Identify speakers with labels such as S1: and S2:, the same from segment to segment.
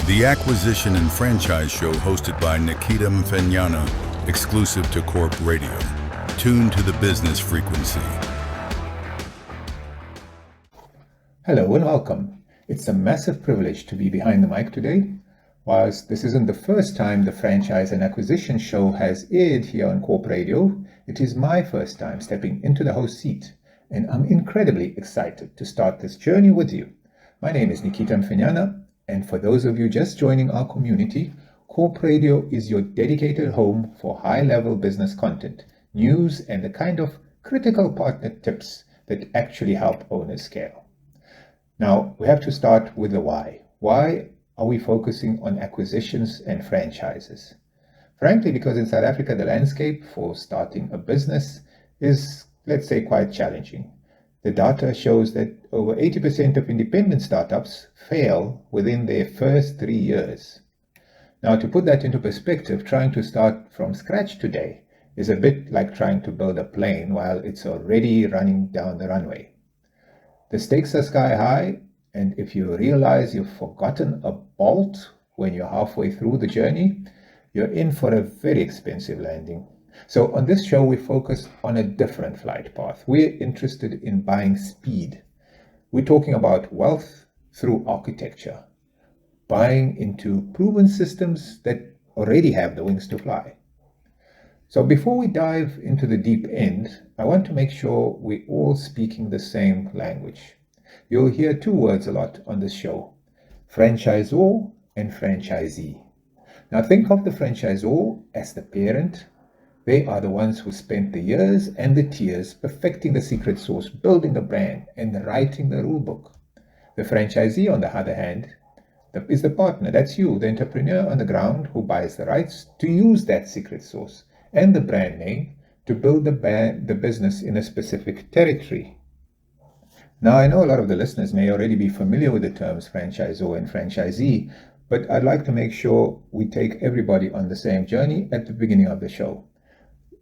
S1: The Acquisition and Franchise Show hosted by Nikita Mfenyana, exclusive to Corp Radio. Tuned to the business frequency.
S2: Hello and welcome. It's a massive privilege to be behind the mic today. Whilst this isn't the first time the Franchise and Acquisition Show has aired here on Corp Radio, it is my first time stepping into the host seat, and I'm incredibly excited to start this journey with you. My name is Nikita Mfenyana, and for those of you just joining our community, Corp Radio is your dedicated home for high-level business content, news, and the kind of critical partner tips that actually help owners scale. Now, we have to start with the why. Why are we focusing on acquisitions and franchises? Frankly, because in South Africa, the landscape for starting a business is, let's say, quite challenging. The data shows that over 80% of independent startups fail within their first 3 years. Now, to put that into perspective, trying to start from scratch today is a bit like trying to build a plane while it's already running down the runway. The stakes are sky high, and if you realize you've forgotten a bolt when you're halfway through the journey, you're in for a very expensive landing. So on this show, we focus on a different flight path. We're interested in buying speed. We're talking about wealth through architecture, buying into proven systems that already have the wings to fly. So before we dive into the deep end, I want to make sure we're all speaking the same language. You'll hear two words a lot on this show: franchisor and franchisee. Now think of the franchisor as the parent. They are the ones who spent the years and the tears perfecting the secret sauce, building the brand, and writing the rule book. The franchisee, on the other hand, is the partner. That's you, the entrepreneur on the ground who buys the rights to use that secret sauce and the brand name to build the business in a specific territory. Now, I know a lot of the listeners may already be familiar with the terms franchisor and franchisee, but I'd like to make sure we take everybody on the same journey at the beginning of the show.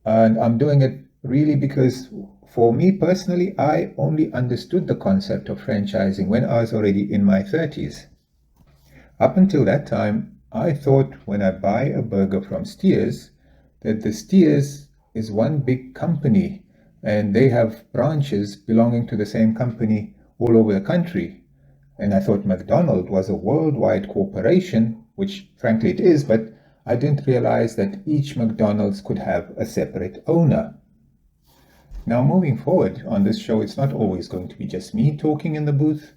S2: And I'm doing it really because for me personally, I only understood the concept of franchising when I was already in my 30s. Up until that time, I thought when I buy a burger from Steers, that the Steers is one big company and they have branches belonging to the same company all over the country. And I thought McDonald's was a worldwide corporation, which frankly it is, but I didn't realize that each McDonald's could have a separate owner. Now, moving forward on this show, it's not always going to be just me talking in the booth.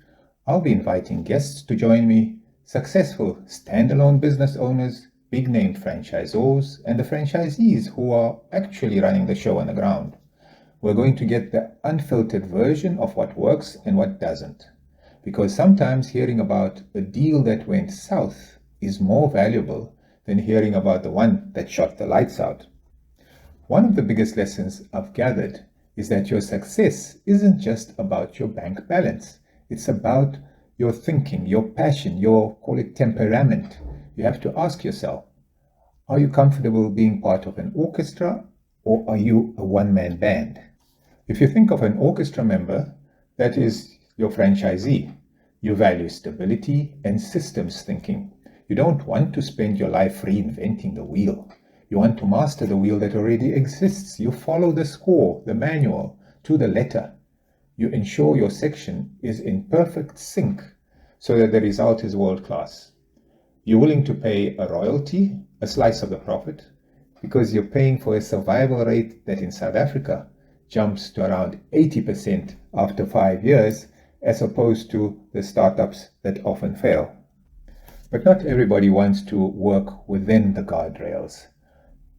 S2: I'll be inviting guests to join me, successful standalone business owners, big name franchisors, and the franchisees who are actually running the show on the ground. We're going to get the unfiltered version of what works and what doesn't. Because sometimes hearing about a deal that went south is more valuable than hearing about the one that shot the lights out. One of the biggest lessons I've gathered is that your success isn't just about your bank balance. It's about your thinking, your passion, your, call it temperament. You have to ask yourself, are you comfortable being part of an orchestra or are you a one-man band? If you think of an orchestra member, that is your franchisee. You value stability and systems thinking. You don't want to spend your life reinventing the wheel. You want to master the wheel that already exists. You follow the score, the manual, to the letter. You ensure your section is in perfect sync so that the result is world class. You're willing to pay a royalty, a slice of the profit, because you're paying for a survival rate that in South Africa jumps to around 80% after 5 years, as opposed to the startups that often fail. But not everybody wants to work within the guardrails,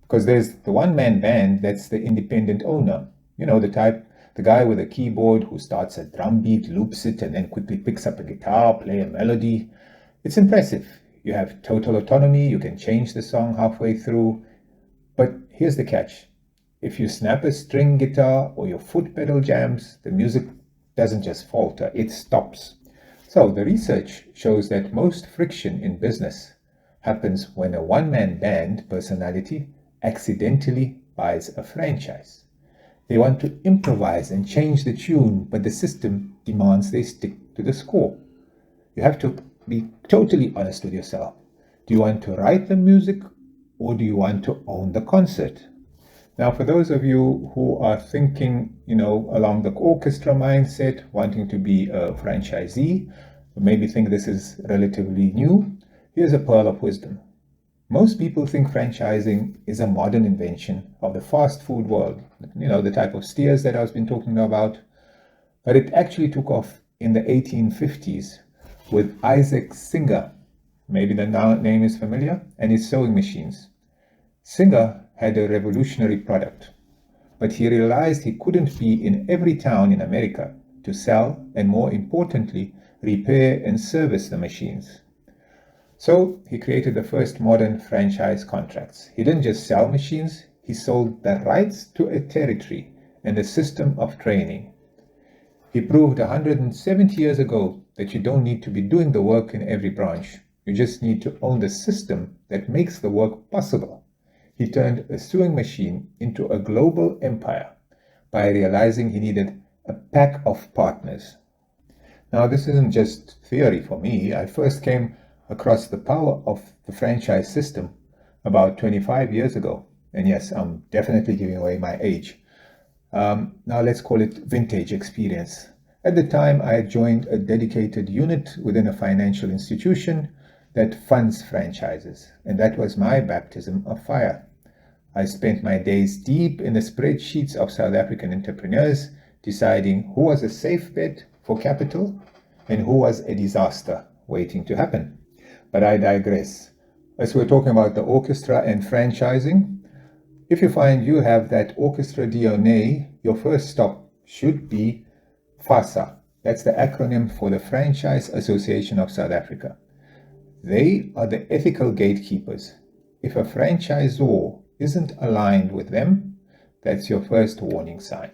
S2: because there's the one-man band that's the independent owner. You know, the guy with a keyboard who starts a drum beat, loops it, and then quickly picks up a guitar, play a melody. It's impressive. You have total autonomy. You can change the song halfway through. But here's the catch. If you snap a string guitar or your foot pedal jams, the music doesn't just falter, it stops. So the research shows that most friction in business happens when a one-man band personality accidentally buys a franchise. They want to improvise and change the tune, but the system demands they stick to the score. You have to be totally honest with yourself. Do you want to write the music or do you want to own the concert? Now, for those of you who are thinking, along the orchestra mindset, wanting to be a franchisee, maybe think this is relatively new, here's a pearl of wisdom. Most people think franchising is a modern invention of the fast food world, the type of steers that I've been talking about. But it actually took off in the 1850s with Isaac Singer. Maybe the name is familiar, and his sewing machines. Singer had a revolutionary product, but he realized he couldn't be in every town in America to sell and, more importantly, repair and service the machines. So he created the first modern franchise contracts. He didn't just sell machines, he sold the rights to a territory and a system of training. He proved 170 years ago that you don't need to be doing the work in every branch. You just need to own the system that makes the work possible. He turned a sewing machine into a global empire by realizing he needed a pack of partners. Now, this isn't just theory for me. I first came across the power of the franchise system about 25 years ago. And yes, I'm definitely giving away my age. Now let's call it vintage experience. At the time, I had joined a dedicated unit within a financial institution that funds franchises, and that was my baptism of fire. I spent my days deep in the spreadsheets of South African entrepreneurs, deciding who was a safe bet for capital and who was a disaster waiting to happen. But I digress. As we're talking about the orchestra and franchising, if you find you have that orchestra DNA, your first stop should be FASA. That's the acronym for the Franchise Association of South Africa. They are the ethical gatekeepers. If a franchisor isn't aligned with them, that's your first warning sign.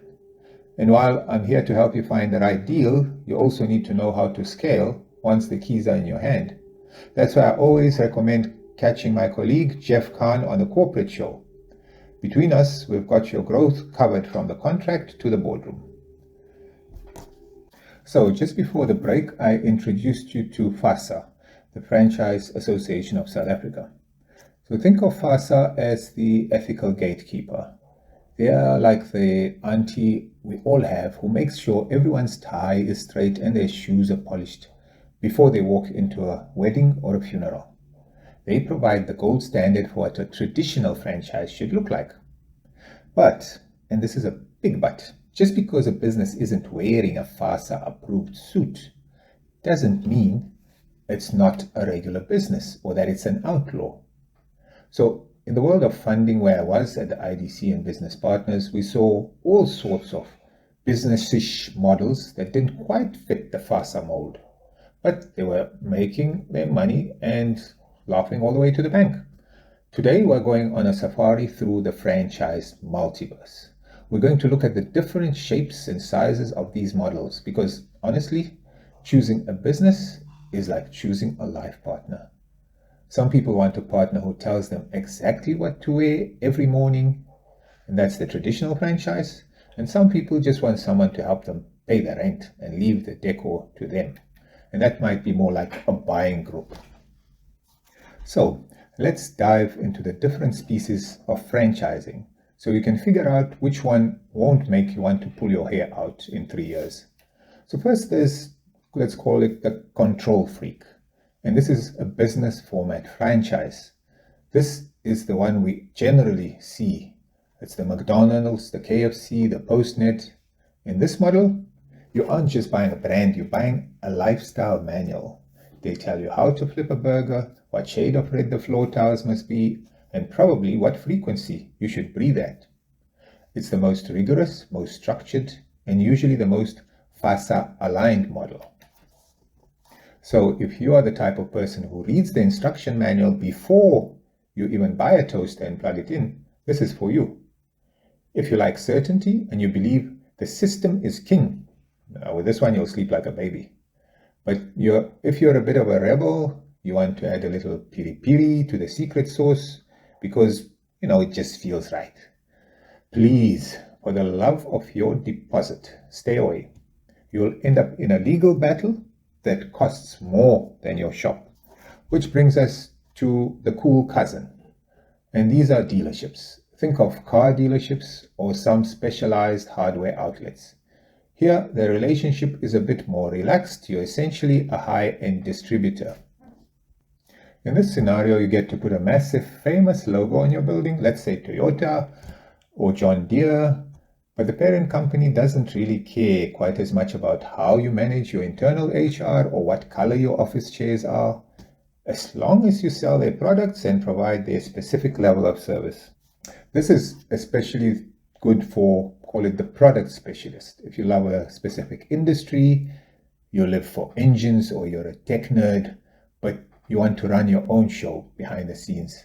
S2: And while I'm here to help you find the right deal, you also need to know how to scale once the keys are in your hand. That's why I always recommend catching my colleague Jeff Kahn on the Corporate Show. Between us, we've got your growth covered from the contract to the boardroom. So just before the break, I introduced you to FASA, the Franchise Association of South Africa. So think of FASA as the ethical gatekeeper. They are like the auntie we all have who makes sure everyone's tie is straight and their shoes are polished before they walk into a wedding or a funeral. They provide the gold standard for what a traditional franchise should look like. But, and this is a big but, just because a business isn't wearing a FASA-approved suit doesn't mean it's not a regular business or that it's an outlaw. So, in the world of funding where I was at the IDC and Business Partners, we saw all sorts of business-ish models that didn't quite fit the FASA mold. But they were making their money and laughing all the way to the bank. Today, we're going on a safari through the franchise multiverse. We're going to look at the different shapes and sizes of these models because, honestly, choosing a business is like choosing a life partner. Some people want a partner who tells them exactly what to wear every morning, and that's the traditional franchise. And some people just want someone to help them pay the rent and leave the decor to them. And that might be more like a buying group. So let's dive into the different species of franchising so you can figure out which one won't make you want to pull your hair out in 3 years. So first there's, let's call it the control freak. And this is a business format franchise. This is the one we generally see. It's the McDonald's, the KFC, the Postnet. In this model, you aren't just buying a brand, you're buying a lifestyle manual. They tell you how to flip a burger, what shade of red the floor tiles must be, and probably what frequency you should breathe at. It's the most rigorous, most structured, and usually the most FASA-aligned model. So if you are the type of person who reads the instruction manual before you even buy a toaster and plug it in, this is for you. If you like certainty and you believe the system is king, with this one you'll sleep like a baby. But if you're a bit of a rebel, you want to add a little piri-piri to the secret sauce because, it just feels right. Please, for the love of your deposit, stay away. You'll end up in a legal battle that costs more than your shop. Which brings us to the cool cousin. And these are dealerships. Think of car dealerships or some specialized hardware outlets. Here, the relationship is a bit more relaxed. You're essentially a high-end distributor. In this scenario, you get to put a massive, famous logo on your building, let's say Toyota or John Deere, but the parent company doesn't really care quite as much about how you manage your internal HR or what color your office chairs are, as long as you sell their products and provide their specific level of service. This is especially good for, call it the product specialist. If you love a specific industry, you live for engines, or you're a tech nerd, but you want to run your own show behind the scenes.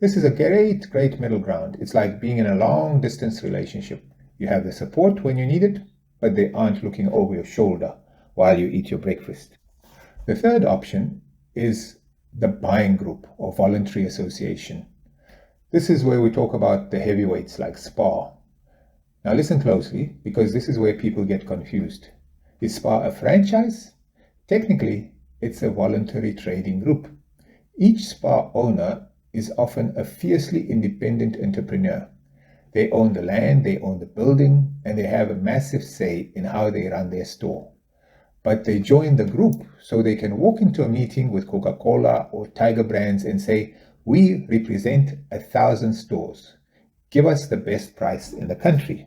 S2: This is a great middle ground. It's like being in a long distance relationship. You have the support when you need it, but they aren't looking over your shoulder while you eat your breakfast. The third option is the buying group or voluntary association. This is where we talk about the heavyweights like SPAR. Now listen closely, because this is where people get confused. Is SPAR a franchise? Technically, it's a voluntary trading group. Each SPAR owner is often a fiercely independent entrepreneur. They own the land, they own the building, and they have a massive say in how they run their store. But they join the group so they can walk into a meeting with Coca-Cola or Tiger Brands and say, "We represent 1,000 stores. Give us the best price in the country."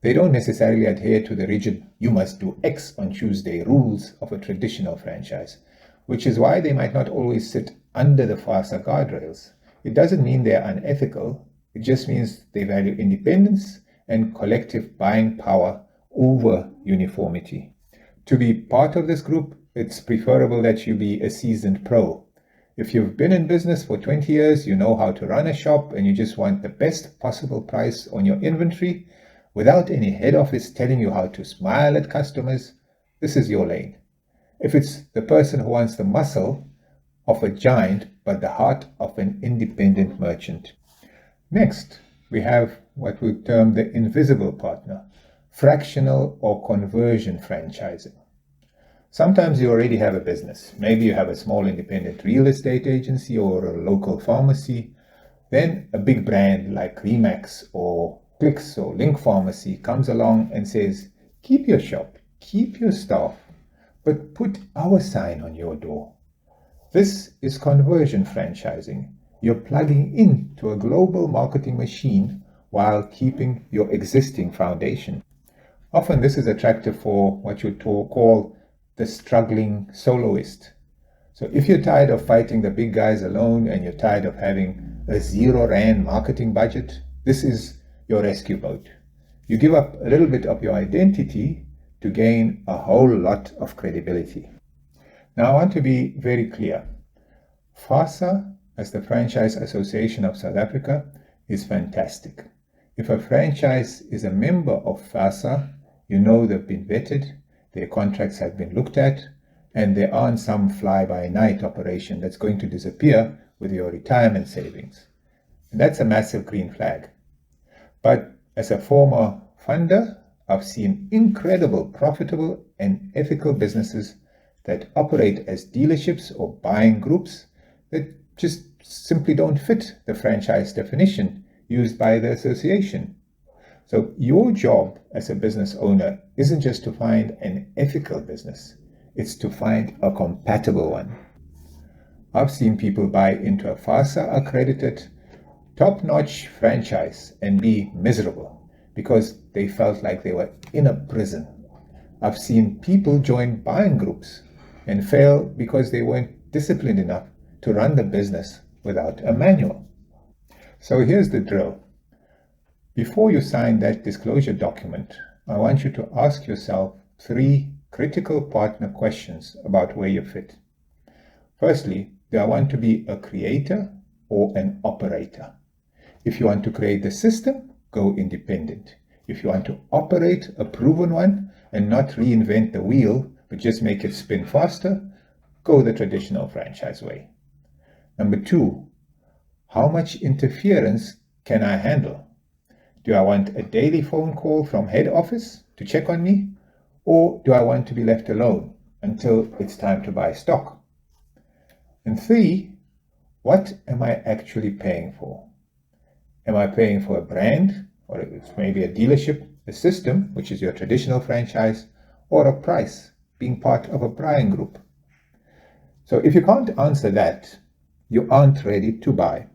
S2: They don't necessarily adhere to the rigid "you must do X on Tuesday" rules of a traditional franchise, which is why they might not always sit under the FASA guardrails. It doesn't mean they're unethical. It just means they value independence and collective buying power over uniformity. To be part of this group, it's preferable that you be a seasoned pro. If you've been in business for 20 years, you know how to run a shop, and you just want the best possible price on your inventory without any head office telling you how to smile at customers, this is your lane. If it's the person who wants the muscle of a giant but the heart of an independent merchant. Next, we have what we term the invisible partner, fractional or conversion franchising. Sometimes you already have a business. Maybe you have a small independent real estate agency or a local pharmacy. Then a big brand like Remax or Clicks or Link Pharmacy comes along and says, "Keep your shop, keep your staff, but put our sign on your door." This is conversion franchising. You're plugging into a global marketing machine while keeping your existing foundation. Often this is attractive for what you call the struggling soloist. So if you're tired of fighting the big guys alone and you're tired of having a zero-rand marketing budget, this is your rescue boat. You give up a little bit of your identity to gain a whole lot of credibility. Now I want to be very clear. FASA, as the Franchise Association of South Africa, is fantastic. If a franchise is a member of FASA, you know they've been vetted, their contracts have been looked at, and there aren't some fly-by-night operation that's going to disappear with your retirement savings. And that's a massive green flag. But as a former funder, I've seen incredible, profitable, and ethical businesses that operate as dealerships or buying groups that just simply don't fit the franchise definition used by the association. So your job as a business owner isn't just to find an ethical business, it's to find a compatible one. I've seen people buy into a FASA accredited top-notch franchise and be miserable because they felt like they were in a prison. I've seen people join buying groups and fail because they weren't disciplined enough to run the business without a manual. So here's the drill. Before you sign that disclosure document, I want you to ask yourself 3 critical partner questions about where you fit. Firstly, do I want to be a creator or an operator? If you want to create the system, go independent. If you want to operate a proven one and not reinvent the wheel, but just make it spin faster, go the traditional franchise way. Number 2, how much interference can I handle? Do I want a daily phone call from head office to check on me? Or do I want to be left alone until it's time to buy stock. And 3, what am I actually paying for? Am I paying for a brand, or it's maybe a dealership, a system, which is your traditional franchise, or a price, being part of a buying group? So if you can't answer that, you aren't ready to buy.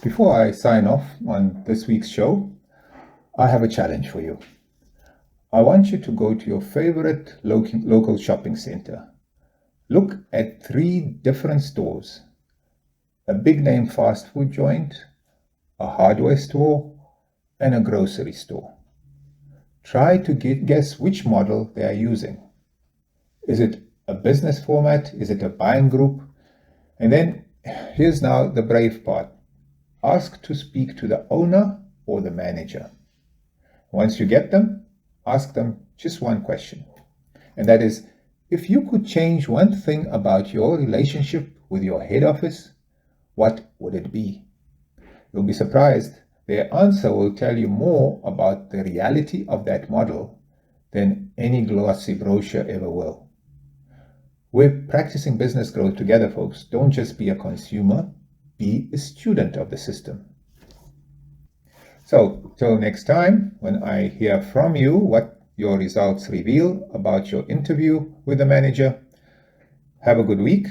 S2: Before I sign off on this week's show, I have a challenge for you. I want you to go to your favorite local shopping center. Look at 3 different stores: a big name fast food joint, a hardware store, and a grocery store. Try to guess which model they are using. Is it a business format? Is it a buying group? And then here's now the brave part. Ask to speak to the owner or the manager. Once you get them, ask them just one question. And that is, if you could change one thing about your relationship with your head office, what would it be? You'll be surprised. Their answer will tell you more about the reality of that model than any glossy brochure ever will. We're practicing business growth together, folks. Don't just be a consumer, be a student of the system. So, till next time, when I hear from you what your results reveal about your interview with the manager, have a good week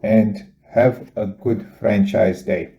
S2: and have a good franchise day.